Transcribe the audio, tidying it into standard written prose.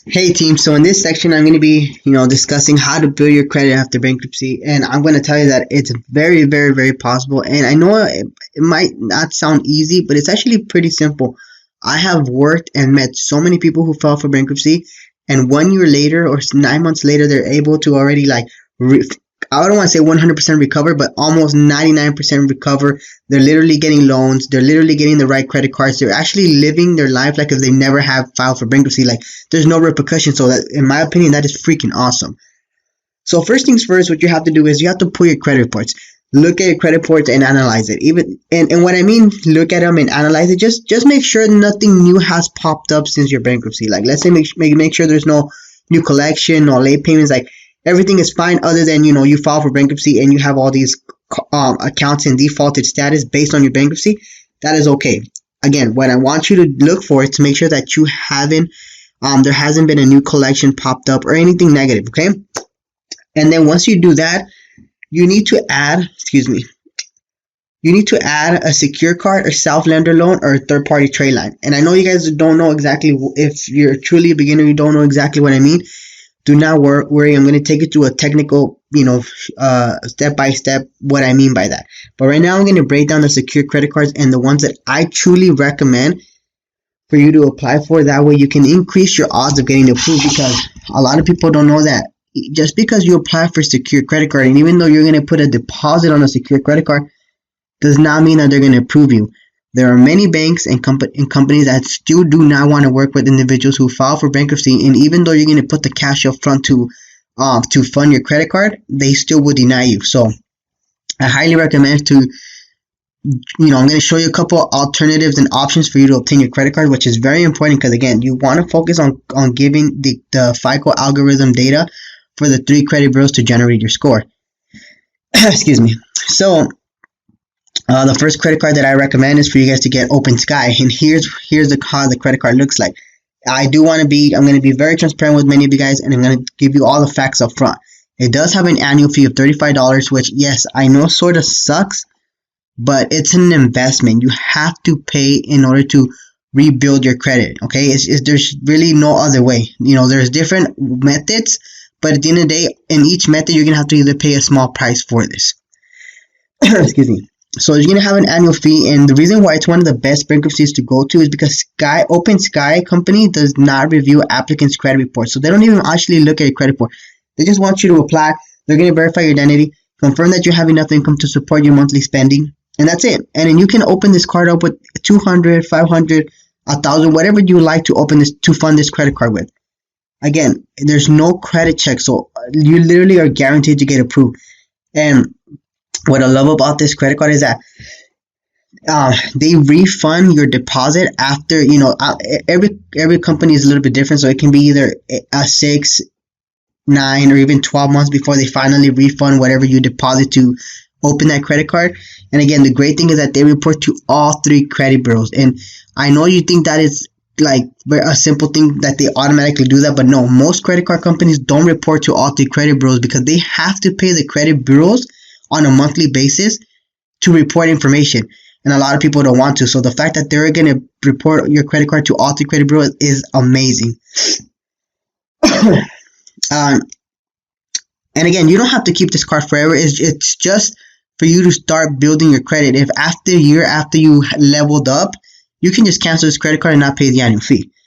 Hey team, so in this section I'm going to be, discussing how to build your credit after bankruptcy, and I'm going to tell you that it's very, very, very possible. And I know it might not sound easy, but it's actually pretty simple. I have worked and met so many people who fell for bankruptcy, and 1 year later or 9 months later, they're able to already re- I don't want to say 100% recover, but almost 99% recover. They're literally getting loans. They're literally getting the right credit cards. They're actually living their life like if they never have filed for bankruptcy. Like there's no repercussions. So that, in my opinion, that is freaking awesome. So first things first, what you have to do is you have to pull your credit reports. Look at your credit reports and analyze it. Even and what I mean, look at them and analyze it. Just make sure nothing new has popped up since your bankruptcy. Like let's say make sure there's no new collection or late payments. Like everything is fine other than you file for bankruptcy and you have all these accounts in defaulted status based on your bankruptcy. That is okay. Again, what I want you to look for is to make sure that you haven't there hasn't been a new collection popped up or anything negative. Okay. And then once you do that, you need to add, a secure card, a self-lender loan, or a third-party trade line. And I know you guys don't know exactly, if you're truly a beginner, you don't know exactly what I mean. Do not worry. I'm going to take you through a technical, step-by-step what I mean by that. But right now I'm going to break down the secure credit cards and the ones that I truly recommend for you to apply for. That way you can increase your odds of getting approved, because a lot of people don't know that just because you apply for secure credit card, and even though you're going to put a deposit on a secure credit card, does not mean that they're going to approve you. There are many banks and companies that still do not want to work with individuals who file for bankruptcy, and even though you're going to put the cash up front to fund your credit card, they still will deny you. So I highly recommend I'm going to show you a couple alternatives and options for you to obtain your credit card, which is very important because, again, you want to focus on giving the FICO algorithm data for the 3 credit bureaus to generate your score. Excuse me. So the first credit card that I recommend is for you guys to get Open Sky, and here's how the credit card looks like. I'm going to be very transparent with many of you guys, and I'm going to give you all the facts up front. It does have an annual fee of $35, which, yes, I know sort of sucks, but it's an investment. You have to pay in order to rebuild your credit. Okay, there's really no other way. There's different methods, but at the end of the day, in each method, you're gonna have to either pay a small price for this. Excuse me. So you're gonna have an annual fee, and the reason why it's one of the best bankruptcies to go to is because Open Sky company does not review applicants' credit reports, so they don't even actually look at your credit report. They just want you to apply. They're gonna verify your identity, confirm that you have enough income to support your monthly spending, and that's it. And then you can open this card up with 200, 500, 1,000, whatever you like to fund this credit card with. Again, there's no credit check, so you literally are guaranteed to get approved. And what I love about this credit card is that they refund your deposit after, every company is a little bit different, so it can be either a 6, 9, or even 12 months before they finally refund whatever you deposit to open that credit card. And again, the great thing is that they report to all 3 credit bureaus. And I know you think that is like a simple thing that they automatically do that, but no, most credit card companies don't report to all 3 credit bureaus because they have to pay the credit bureaus on a monthly basis to report information, and a lot of people don't want to. So the fact that they're going to report your credit card to all 3 credit bureaus is amazing. And again, you don't have to keep this card forever. It's just for you to start building your credit. If after a year after you leveled up, you can just cancel this credit card and not pay the annual fee.